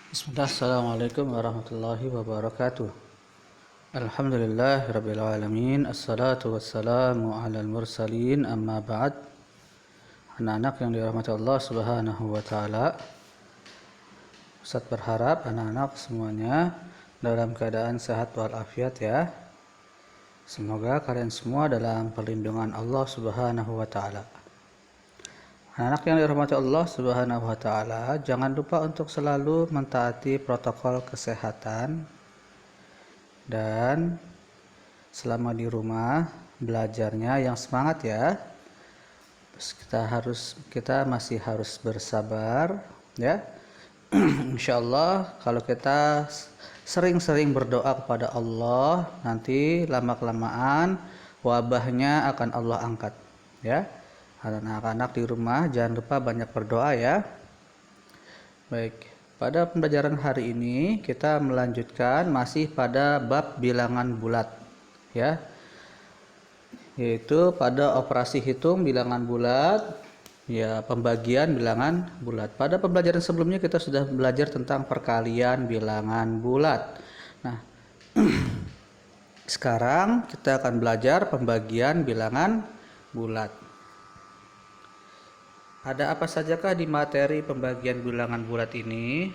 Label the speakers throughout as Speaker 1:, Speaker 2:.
Speaker 1: Bismillah, assalamualaikum warahmatullahi wabarakatuh. Alhamdulillah rabbil alamin. Assalatu wassalamu ala mursalin, amma ba'd. Anak-anak yang dirahmati Allah subhanahu wa ta'ala, Ustaz berharap anak-anak semuanya dalam keadaan sehat walafiat ya. Semoga kalian semua dalam perlindungan Allah subhanahu wa ta'ala. Anak yang dirahmati Allah subhanahu wa ta'ala, jangan lupa untuk selalu mentaati protokol kesehatan dan selama di rumah belajarnya yang semangat ya. Kita masih harus bersabar ya. Insyaallah kalau kita sering-sering berdoa kepada Allah, nanti lama-kelamaan wabahnya akan Allah angkat ya. Anak-anak di rumah jangan lupa banyak berdoa ya. Baik, pada pembelajaran hari ini kita melanjutkan masih pada bab bilangan bulat ya, yaitu pada operasi hitung bilangan bulat ya, pembagian bilangan bulat. Pada pembelajaran sebelumnya kita sudah belajar tentang perkalian bilangan bulat. Nah sekarang kita akan belajar pembagian bilangan bulat. Ada apa sajakah di materi pembagian bilangan bulat ini?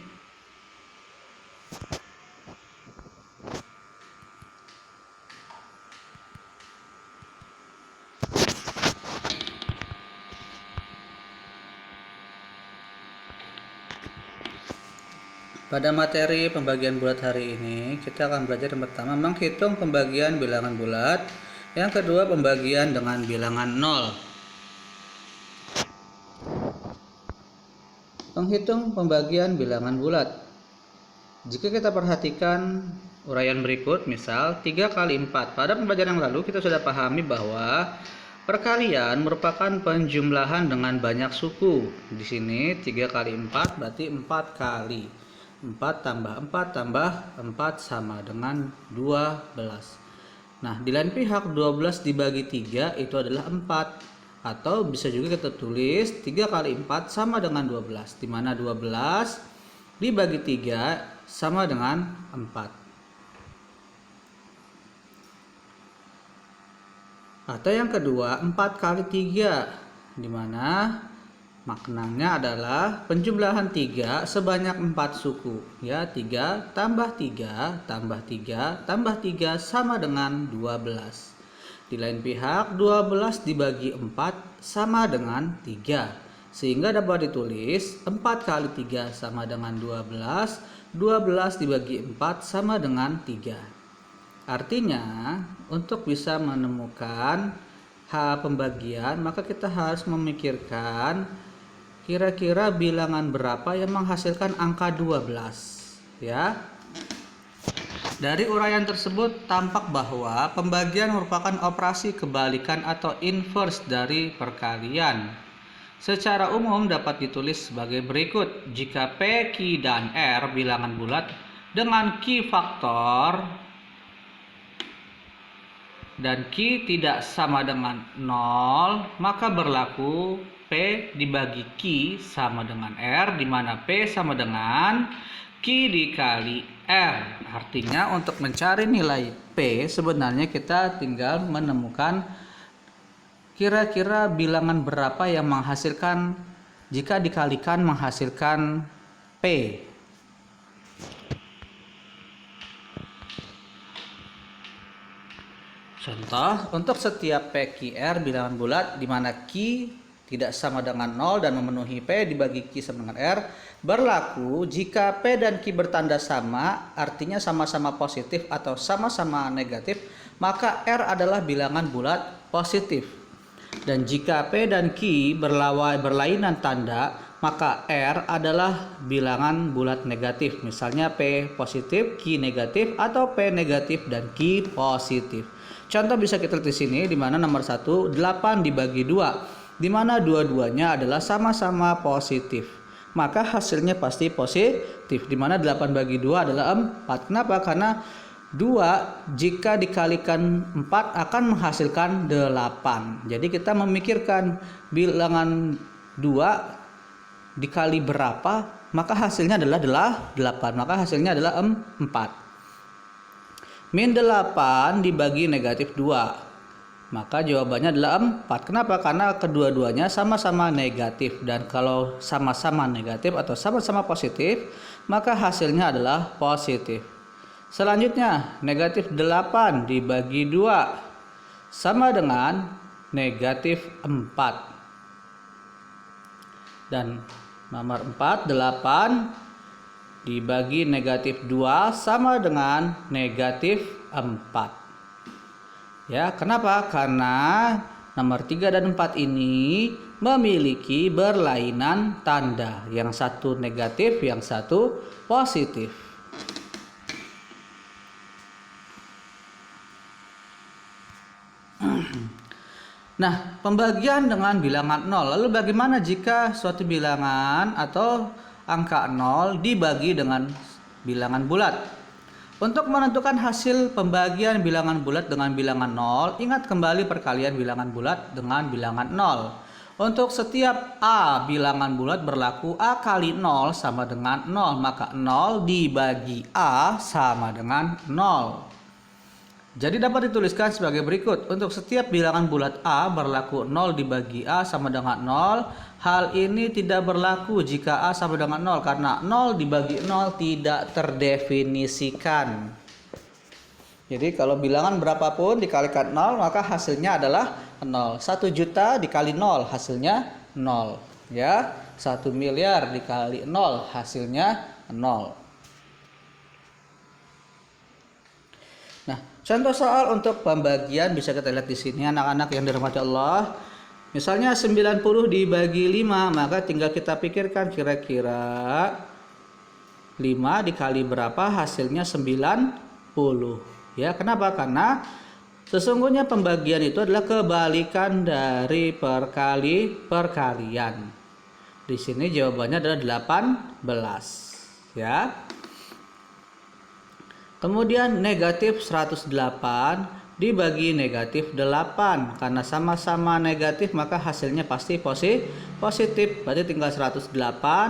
Speaker 1: Pada materi pembagian bulat hari ini, kita akan belajar yang pertama menghitung pembagian bilangan bulat, yang kedua pembagian dengan bilangan 0. Menghitung pembagian bilangan bulat. Jika kita perhatikan uraian berikut, misal 3 kali 4. Pada pembelajaran yang lalu kita sudah pahami bahwa perkalian merupakan penjumlahan dengan banyak suku. Di sini 3 kali 4 berarti 4 kali. 4 tambah 4 tambah 4 sama dengan 12. Nah, di lain pihak 12 dibagi 3 itu adalah 4. Atau bisa juga kita tulis 3 kali 4 sama dengan 12, di mana 12 dibagi 3 sama dengan 4. Atau yang kedua 4 kali 3, di mana maknanya adalah penjumlahan 3 sebanyak 4 suku ya, 3 tambah 3 tambah 3 tambah 3 sama dengan 12. Di lain pihak 12 dibagi 4 sama dengan 3, sehingga dapat ditulis 4 kali 3 sama dengan 12, 12 dibagi 4 sama dengan 3. Artinya untuk bisa menemukan pembagian, maka kita harus memikirkan kira-kira bilangan berapa yang menghasilkan angka 12 ya. Dari uraian tersebut tampak bahwa pembagian merupakan operasi kebalikan atau inverse dari perkalian. Secara umum dapat ditulis sebagai berikut. Jika P, Q, dan R bilangan bulat dengan Q faktor dan Q tidak sama dengan 0, maka berlaku P dibagi Q sama dengan R, di mana P sama dengan Q dikali R. Artinya untuk mencari nilai P sebenarnya kita tinggal menemukan kira-kira bilangan berapa yang menghasilkan jika dikalikan menghasilkan P. Contoh, untuk setiap PQR bilangan bulat di mana Q tidak sama dengan 0 dan memenuhi P dibagi Q sama dengan R, berlaku jika P dan Q bertanda sama, artinya sama-sama positif atau sama-sama negatif, maka R adalah bilangan bulat positif. Dan jika P dan Q berlainan tanda, maka R adalah bilangan bulat negatif. Misalnya P positif, Q negatif, atau P negatif dan Q positif. Contoh bisa kita lihat di sini, di mana nomor 1 8 dibagi 2. Di mana dua-duanya adalah sama-sama positif, maka hasilnya pasti positif, di mana 8 bagi 2 adalah 4. Kenapa? Karena 2 jika dikalikan 4 akan menghasilkan 8. Jadi kita memikirkan bilangan 2 dikali berapa maka hasilnya adalah 8. Maka hasilnya adalah 4. Min 8 dibagi negatif 2. Maka jawabannya adalah 4. Kenapa? Karena kedua-duanya sama-sama negatif. Dan kalau sama-sama negatif atau sama-sama positif, maka hasilnya adalah positif. Selanjutnya, negatif 8 dibagi 2 sama dengan negatif 4. Dan nomor 4, 8 dibagi negatif 2 sama dengan negatif 4. Ya, kenapa? Karena nomor 3 dan 4 ini memiliki berlainan tanda. Yang satu negatif, yang satu positif. Nah, pembagian dengan bilangan 0. Lalu bagaimana jika suatu bilangan atau angka 0 dibagi dengan bilangan bulat? Untuk menentukan hasil pembagian bilangan bulat dengan bilangan 0, ingat kembali perkalian bilangan bulat dengan bilangan 0. Untuk setiap A bilangan bulat berlaku A kali 0 sama dengan 0. Maka 0 dibagi A sama dengan 0. Jadi dapat dituliskan sebagai berikut. Untuk setiap bilangan bulat A berlaku 0 dibagi A sama dengan 0. Hal ini tidak berlaku jika A sama dengan 0 karena 0 dibagi 0 tidak terdefinisikan. Jadi kalau bilangan berapapun dikalikan 0 maka hasilnya adalah 0. 1 juta dikali 0 hasilnya 0. Ya, 1 miliar dikali 0 hasilnya 0. Nah, contoh soal untuk pembagian bisa kita lihat di sini anak-anak yang dirahmati Allah. Misalnya 90 dibagi 5, maka tinggal kita pikirkan kira-kira 5 dikali berapa hasilnya 90. Ya, kenapa? Karena sesungguhnya pembagian itu adalah kebalikan dari perkalian. Di sini jawabannya adalah 18, ya. Kemudian negatif 108 dibagi negatif 8. Karena sama-sama negatif maka hasilnya pasti positif. Berarti tinggal 108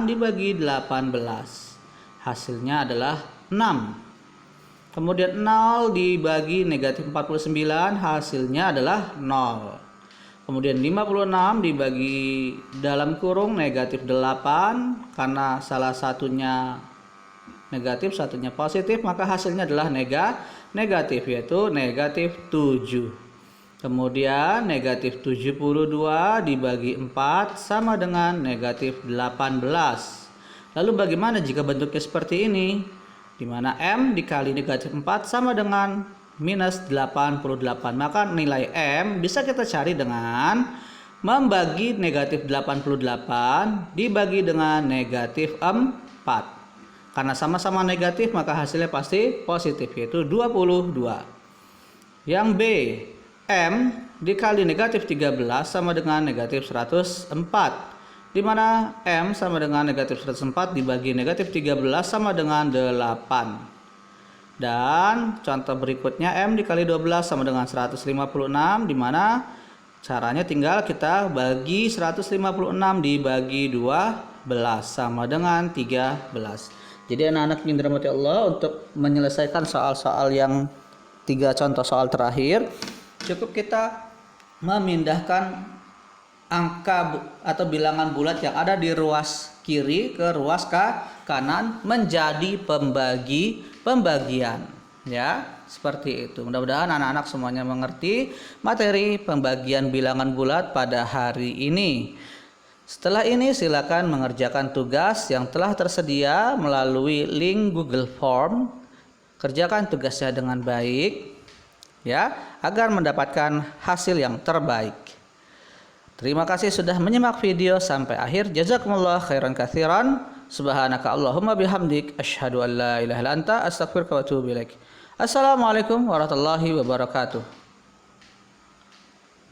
Speaker 1: dibagi 18. Hasilnya adalah 6. Kemudian 0 dibagi negatif 49 hasilnya adalah 0. Kemudian 56 dibagi dalam kurung negatif 8. Karena salah satunya negatif, satunya positif, maka hasilnya adalah negatif, yaitu negatif 7. Kemudian negatif 72 dibagi 4 sama dengan negatif 18. Lalu bagaimana jika bentuknya seperti ini? Di mana M dikali negatif 4 sama dengan minus 88. Maka nilai M bisa kita cari dengan membagi negatif 88 dibagi dengan negatif 4. Karena sama-sama negatif maka hasilnya pasti positif, yaitu 22. Yang B, M dikali negatif 13 sama dengan negatif 104. Di mana M sama dengan negatif 104 dibagi negatif 13 sama dengan 8. Dan contoh berikutnya M dikali 12 sama dengan 156. Di mana caranya tinggal kita bagi 156 dibagi 12 sama dengan 13. Jadi anak-anak yang dirahmati Allah, untuk menyelesaikan soal-soal yang 3 contoh soal terakhir, cukup kita memindahkan angka atau bilangan bulat yang ada di ruas kiri ke ruas kanan menjadi pembagian. Ya, seperti itu. Mudah-mudahan anak-anak semuanya mengerti materi pembagian bilangan bulat pada hari ini. Setelah ini silakan mengerjakan tugas yang telah tersedia melalui link Google Form. Kerjakan tugasnya dengan baik ya, agar mendapatkan hasil yang terbaik. Terima kasih sudah menyimak video sampai akhir. Jazakumullah khairan katsiran. Subhanaka Allahumma bihamdik asyhadu an la ilaha illa anta astaghfiruka wa atubu ilaik. Assalamualaikum warahmatullahi wabarakatuh.